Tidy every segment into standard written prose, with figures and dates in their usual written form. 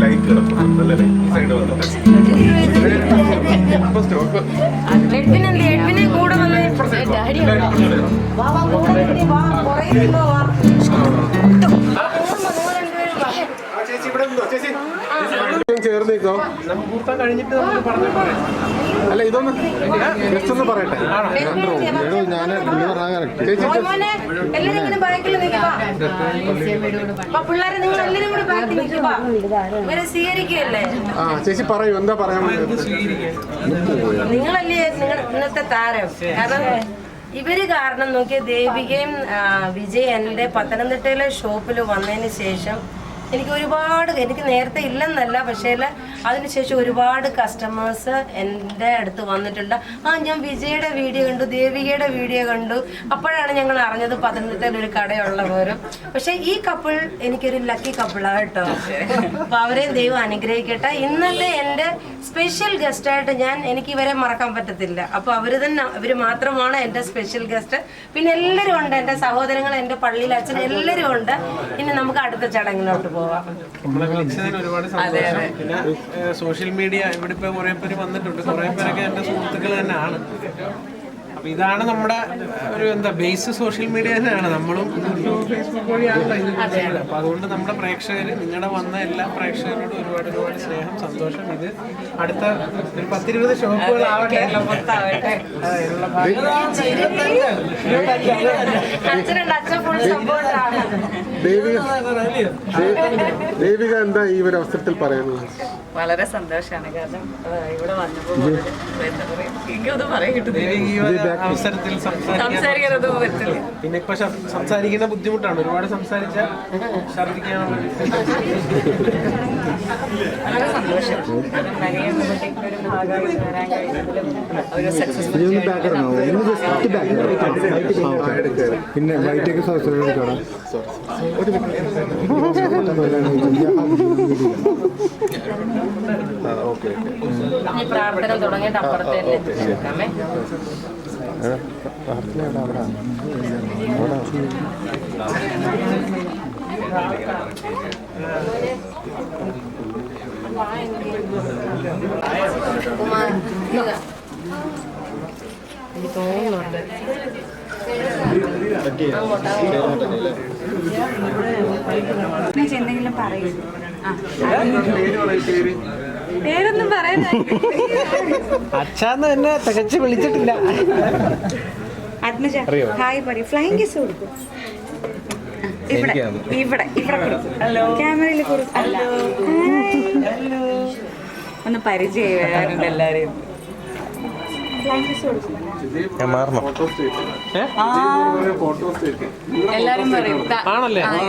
Light കിടക്കും നല്ല light ഈ സൈഡ് വന്നിട്ട് കൂടെ വന്ന് ചേച്ചി ഇവിടെ നിന്നോ ചേച്ചി ചേർന്ന് നിൽക്കോ മുഹൂർത്തം കഴിഞ്ഞിട്ട് നമുക്ക് പറഞ്ഞാൽ പറയാം അല്ല ഇതൊന്ന് ജസ്റ്റ് ഒന്ന് പറയട്ടെ ചേച്ചി പറയൂ എന്താ പറയാൻ നിങ്ങളല്ലേ ഇന്നത്തെ താരം കാരണം ഇവര് കാരണം നോക്കിയ ദേവികയും വിജയ് എൻ്റെ പത്തനംതിട്ടയിലെ ഷോപ്പിൽ വന്നതിന് ശേഷം എനിക്ക് നേരത്തെ ഇല്ലെന്നല്ല, പക്ഷേ അതിനുശേഷം ഒരുപാട് കസ്റ്റമേഴ്സ് എൻ്റെ അടുത്ത് വന്നിട്ടുണ്ട്. ഞാൻ വിജയുടെ വീഡിയോ കണ്ടു, ദേവികയുടെ വീഡിയോ കണ്ടു, അപ്പോഴാണ് ഞങ്ങൾ അറിഞ്ഞത് പത്തനംതിട്ടയിൽ ഒരു കടയുള്ള പോലും. പക്ഷെ ഈ കപ്പിൾ എനിക്കൊരു ലക്കി കപ്പിളാണ് കേട്ടോ. അപ്പൊ അവരെയും ദൈവം അനുഗ്രഹിക്കട്ടെ. ഇന്നത്തെ എൻ്റെ സ്പെഷ്യൽ ഗസ്റ്റായിട്ട് എനിക്ക് ഇവരെ മറക്കാൻ പറ്റത്തില്ല. അപ്പൊ അവര് മാത്രമാണ് എൻ്റെ സ്പെഷ്യൽ ഗസ്റ്റ്. പിന്നെ എല്ലാവരും ഉണ്ട്, എൻ്റെ സഹോദരങ്ങൾ, എൻ്റെ പള്ളിയിലെ അച്ഛൻ, എല്ലാവരും ഉണ്ട്. ഇനി നമുക്ക് അടുത്ത ചടങ്ങിലോട്ട് പോവാം. നമ്മളെ വിളിച്ചതിന് ഒരുപാട് സന്തോഷം. പിന്നെ സോഷ്യൽ മീഡിയ ഇവിടെ ഇപ്പൊ കുറെ പേര് വന്നിട്ടുണ്ട്, കുറെ പേരൊക്കെ എന്റെ സുഹൃത്തുക്കൾ തന്നെയാണ്. അപ്പൊ ഇതാണ് നമ്മുടെ ഒരു ബേസ് സോഷ്യൽ മീഡിയ തന്നെയാണ്. നമ്മളും ഫേസ്ബുക്ക് വഴിയാണല്ലോ ഇത് ചെയ്യുന്നത്. അപ്പൊ അതുകൊണ്ട് നമ്മുടെ പ്രേക്ഷകര്, നിങ്ങളുടെ വന്ന എല്ലാ പ്രേക്ഷകരോടും ഒരുപാട് ഒരുപാട് സ്നേഹം, സന്തോഷം. ഇത് അടുത്ത ഒരു 10-20 ഷോപ്പുകളാവട്ടെ. ദേവിക എന്താ ഈ ഒരു അവസരത്തിൽ പറയാനുള്ളത്? വളരെ സന്തോഷമാണ്. കാരണം ഇവിടെ വന്നപ്പോൾ എനിക്കൊന്നും പറയാൻ കിട്ടുന്നില്ല. അവസരത്തിൽ സംസാരിക്കാനൊന്നും പറ്റില്ല. പിന്നെ ഇപ്പൊ സംസാരിക്കുന്ന ബുദ്ധിമുട്ടാണ്, ഒരുപാട് സംസാരിച്ചാൽ ഛർദ്ദിക്കാനുള്ള വളരെ സന്തോഷം. ഒരു ഭാഗമായി വരാൻ കഴിഞ്ഞതിലും ഒരു സക്സസ്ഫുൾ പിന്നെ പ്രാർത്ഥന തുടങ്ങിയിട്ട് അപ്പുറത്തെ നോക്കാമേ. എനിക്ക് തോന്നുന്നുണ്ട് എന്തെങ്കിലും പറയും. പേരൊന്നും പറയുന്ന അച്ഛന്ന് എന്നെ തികച്ച് വിളിച്ചിട്ടില്ല. ആത്മജ ഹായ് പറയും. ഫ്ലൈങ് കിസ് കൊടുക്കും. ഇവിടെ ഇവിടെ ഇവിടെ കൊടുക്കും. ക്യാമറയിൽ കൊടുക്കും. ഒന്ന് പരിചയമായിരുന്നു എല്ലാരെയും. ഫ്ലൈങ് കിസ് കൊടുക്കും. എല്ലാരും പറയും.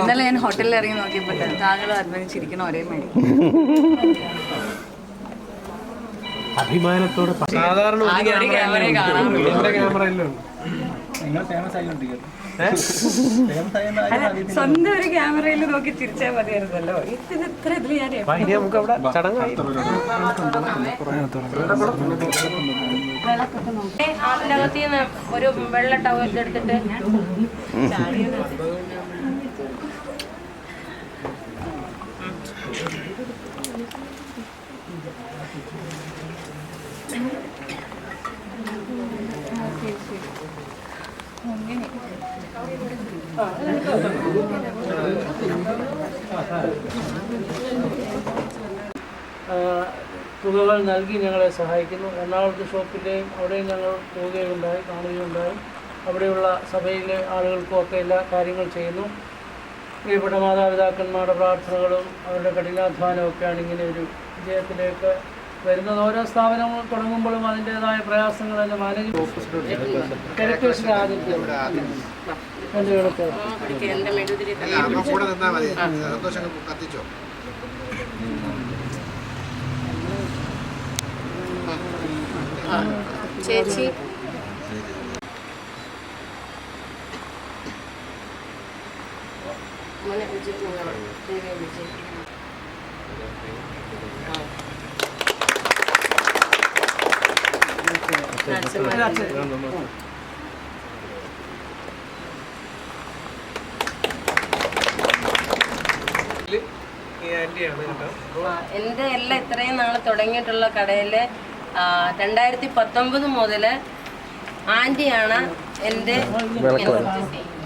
ഇന്നലെ ഞാൻ ഹോട്ടലിൽ ഇറങ്ങി നോക്കിയപ്പോൾ താങ്കൾ അഭിമാനിച്ചിരിക്കണം ഒരേ മണി. അഭിമാനത്തോടെ സാധാരണ സ്വന്തം ഒരു ക്യാമറയിൽ നോക്കി ചിരിച്ചാൽ മതിയായിരുന്നല്ലോ. ഇത്ര ഇതിൽ ഞാൻ നമുക്ക് അവിടെ ചടങ്ങായി. അതിൻ്റെ അകത്ത് ഒരു വെള്ള ടവൽ എടുത്തിട്ട് തുകകൾ നൽകി ഞങ്ങളെ സഹായിക്കുന്നു. എറണാകുളത്ത് ഷോപ്പിൻ്റെയും അവിടെയും ഞങ്ങൾ പോവുകയുണ്ടായി, കാണുകയുണ്ടായി. അവിടെയുള്ള സഭയിലെ ആളുകൾക്കുമൊക്കെ എല്ലാ കാര്യങ്ങൾ ചെയ്യുന്നു. പ്രിയപ്പെട്ട മാതാപിതാക്കന്മാരുടെ പ്രാർത്ഥനകളും അവരുടെ കഠിനാധ്വാനവും ഒക്കെയാണ് ഇങ്ങനെ ഒരു വിജയത്തിലേക്ക് വരുന്നത്. ഓരോ സ്ഥാപനങ്ങൾ തുടങ്ങുമ്പോഴും അതിൻ്റെതായ പ്രയാസങ്ങൾ തന്നെ മാനേജ്മെൻറ്റ് ആദ്യം ചേച്ചി ഈ ആൻറ്റി ഓക്കെയാണ് കേട്ടോ. എൻ്റെ എല്ലാം ഇത്രയും നാൾ തുടങ്ങിയിട്ടുള്ള കടയിൽ 2019 മുതൽ ആൻറ്റിയാണ് എൻ്റെ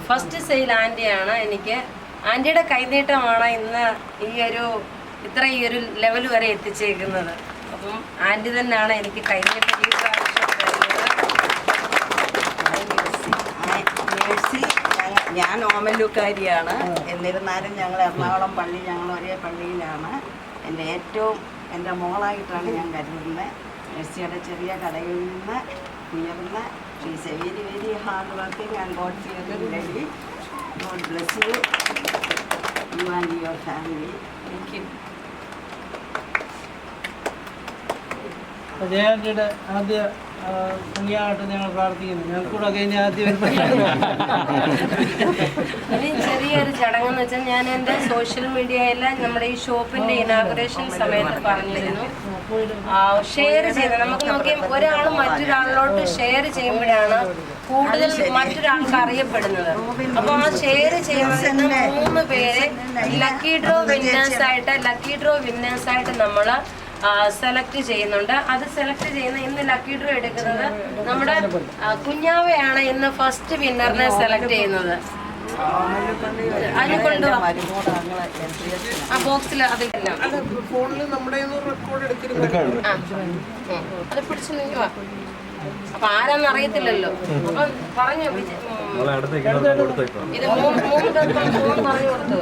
ഫസ്റ്റ് സെയിൽ. ആൻറ്റിയാണ് എനിക്ക്, ആൻറ്റിയുടെ കൈനീട്ടമാണ് ഇന്ന് ഈ ഒരു ലെവൽ വരെ എത്തിച്ചേക്കുന്നത്. അപ്പം ആൻറ്റി തന്നെയാണ് എനിക്ക് കൈനീട്ടം ഈ പ്രാവശ്യം മേഴ്സി. ഞാൻ ഓമല്ലൂക്കാരിയാണ്. എന്നിരുന്നാലും ഞങ്ങൾ എറണാകുളം പള്ളി, ഞങ്ങൾ ഒരേ പള്ളിയിലാണ്. എൻ്റെ മോളായിട്ടാണ് ഞാൻ കരുതുന്നത്. മേഴ്സിയുടെ ചെറിയ കടയിൽ നിന്ന് ഉയർന്ന she's a very very hard working and God fearing lady. God bless you, you and your family. Thank you. ജയാന്റിയുടെ ആദ്യ കല്യാണമായിട്ട് ഞങ്ങൾ പ്രാർത്ഥിക്കുന്നു. ഞങ്ങൾക്കൂടെ കഴിഞ്ഞ ആദ്യം ഇനി ചെറിയൊരു ചടങ്ങെന്ന് വെച്ചാൽ ഞാൻ എൻ്റെ സോഷ്യൽ മീഡിയയിൽ നമ്മുടെ ഈ ഷോപ്പിൻ്റെ ഇനാഗുറേഷൻ സമയത്ത് പറഞ്ഞിരുന്നു, ഷെയർ ചെയ്ത് നമുക്ക് നോക്കി ഒരാൾ മറ്റൊരാളിലോട്ട് ഷെയർ ചെയ്യുമ്പോഴാണ് കൂടുതൽ മറ്റൊരാൾക്ക് അറിയപ്പെടുന്നത്. അപ്പോൾ ആ ഷെയർ ചെയ്യുന്നതിന് 3 പേരെ ലക്കി ഡ്രോ വിന്നേഴ്സായിട്ട് നമ്മൾ സെലക്ട് ചെയ്യുന്നുണ്ട്. അത് സെലക്ട് ചെയ്യുന്ന ഇന്ന് ലക്കി ഡ്രോ എടുക്കുന്നത് നമ്മുടെ കുഞ്ഞാവയാണ് ഇന്ന് ഫസ്റ്റ് വിന്നറിനെ സെലക്ട് ചെയ്യുന്നത്. അതിന് കൊണ്ടുപോകാം ആ ബോക്സിൽ അതെല്ലാം ഫോണിൽ നമ്മുടെ റെക്കോർഡ് എടുത്തിരുന്നു. അത് പിടിച്ചു നിൽക്കുക. അപ്പൊ ആരാന്ന് അറിയത്തില്ലല്ലോ. അപ്പൊ പറഞ്ഞു ഇത് 3 പേർക്കും ഫോൺ പറഞ്ഞു കൊടുത്തു.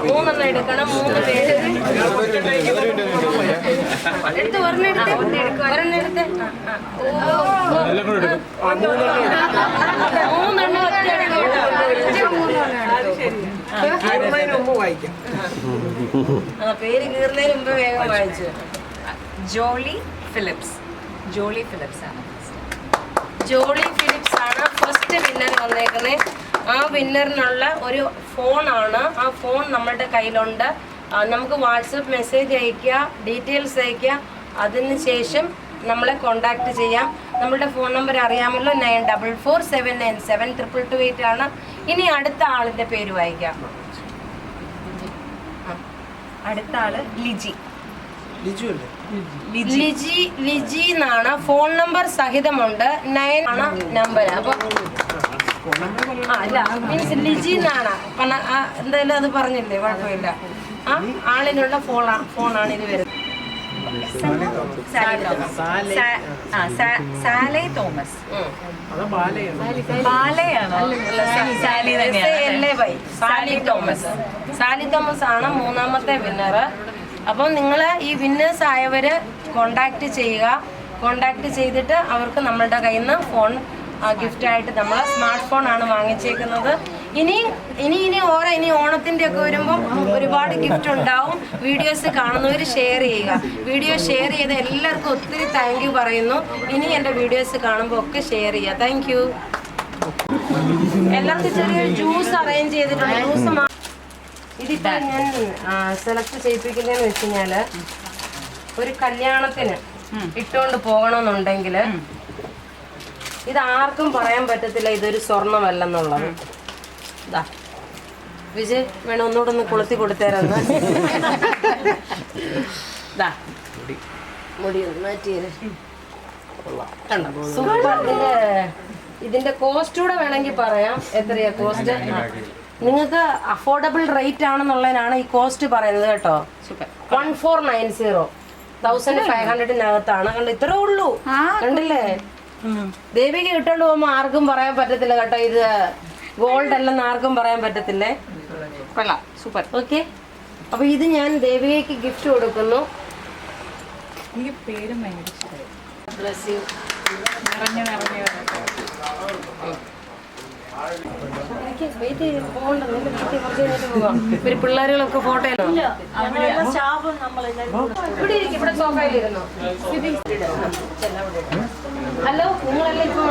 3 എടുക്കണം. 3 പേര് എടുത്ത് ഒരെണ്ണെടുത്ത് 3 പേര് കീറുന്നതിന് മുമ്പ് വേഗം വായിച്ചു. ജോളി ഫിലിപ്സ് ആണ് ഫസ്റ്റ് വിന്നർ വന്നേക്കുന്നത്. ആ വിന്നറിനുള്ള ഒരു ഫോണാണ്. ആ ഫോൺ നമ്മളുടെ കയ്യിലുണ്ട്. നമുക്ക് വാട്സപ്പ് മെസ്സേജ് അയയ്ക്കുക, ഡീറ്റെയിൽസ് അയയ്ക്കുക. അതിന് ശേഷം നമ്മളെ കോണ്ടാക്ട് ചെയ്യാം. നമ്മളുടെ ഫോൺ നമ്പർ അറിയാമല്ലോ, 9447972228 ആണ്. ഇനി അടുത്ത ആളിൻ്റെ പേര് വായിക്കാം. അടുത്ത ആള് ലിജി എന്നാണ്. Phone number സഹിതമുണ്ട്. 9 ആണ് നമ്പർ. അപ്പൊ അല്ല മീൻസ് ലിജി എന്നാണ്. എന്തായാലും അത് പറഞ്ഞില്ലേ, കുഴപ്പമില്ല. ആ ആളിനുള്ള ഫോണാണ് ഇത് വരുന്നത്. Sally Thomas. സാലി തോമസ് ആണ് 3ാമത്തെ വിന്നർ. അപ്പം നിങ്ങൾ ഈ വിന്നേഴ്സ് ആയവർ കോണ്ടാക്ട് ചെയ്യുക. കോണ്ടാക്ട് ചെയ്തിട്ട് അവർക്ക് നമ്മളുടെ കയ്യിൽ നിന്ന് ഫോൺ ഗിഫ്റ്റായിട്ട് നമ്മൾ സ്മാർട്ട് ഫോണാണ് വാങ്ങിച്ചേക്കുന്നത്. ഇനി ഓണത്തിൻ്റെ ഒക്കെ വരുമ്പം ഒരുപാട് ഗിഫ്റ്റ് ഉണ്ടാവും. വീഡിയോസ് കാണുന്നവർ ഷെയർ ചെയ്യുക. വീഡിയോ ഷെയർ ചെയ്ത് എല്ലാവർക്കും ഒത്തിരി താങ്ക് യു പറയുന്നു. ഇനി എൻ്റെ വീഡിയോസ് കാണുമ്പോൾ ഒക്കെ ഷെയർ ചെയ്യുക. Thank you. എല്ലാവർക്കും ചെറിയൊരു ജ്യൂസ് അറേഞ്ച് ചെയ്തിട്ടുണ്ട്. ജ്യൂസ് ഇതിപ്പോൾ ഞാൻ സെലക്ട് ചെയ്യിപ്പിക്കുന്നതെന്ന് വെച്ച് കഴിഞ്ഞാൽ ഒരു കല്യാണത്തിന് ഇട്ടുകൊണ്ട് പോകണമെന്നുണ്ടെങ്കിൽ ഇത് ആർക്കും പറയാൻ പറ്റത്തില്ല ഇതൊരു സ്വർണ്ണമല്ലെന്നുള്ളത്. ഇതാ വിജയ് വേണം ഒന്നുകൂടെ ഒന്ന് കൊളുത്തി കൊടുത്തേരെന്ന്. ഇതാ മുടി ഒന്ന് മാറ്റിയത് കണ്ടോ, സൂപ്പർ. ഇതിന്റെ കോസ്റ്റ് കൂടെ വേണമെങ്കിൽ പറയാം. എത്രയാ കോസ്റ്റ്? നിങ്ങൾക്ക് അഫോർഡബിൾ റേറ്റ് ആണെന്നുള്ളതിനാണ് ഈ കോസ്റ്റ് പറയുന്നത് കേട്ടോ. 1490, 1500-നകത്താണ്. കണ്ടോ, ഇത്രേ ഉള്ളൂ. കണ്ടില്ലേ? ദേവിക്ക് ഇട്ടോണ്ട് പോകുമ്പോ ആർക്കും പറയാൻ പറ്റത്തില്ല കേട്ടോ, ഇത് ഗോൾഡ് അല്ലെന്ന് ആർക്കും പറയാൻ പറ്റത്തില്ലേ. കൊള്ളാം, സൂപ്പർ. ഓക്കെ, അപ്പൊ ഇത് ഞാൻ ദേവികയ്ക്ക് ഗിഫ്റ്റ് കൊടുക്കുന്നു. എനിക്ക് പേരും ഭയങ്കര ഇഷ്ടമായി. Bless you. ഒരു പിള്ളേരുകളൊക്കെ ഫോട്ടോ ഇവിടെ സോഫയിലിരുന്നു. ഹലോ, നിങ്ങളെല്ലാം ഇപ്പൊ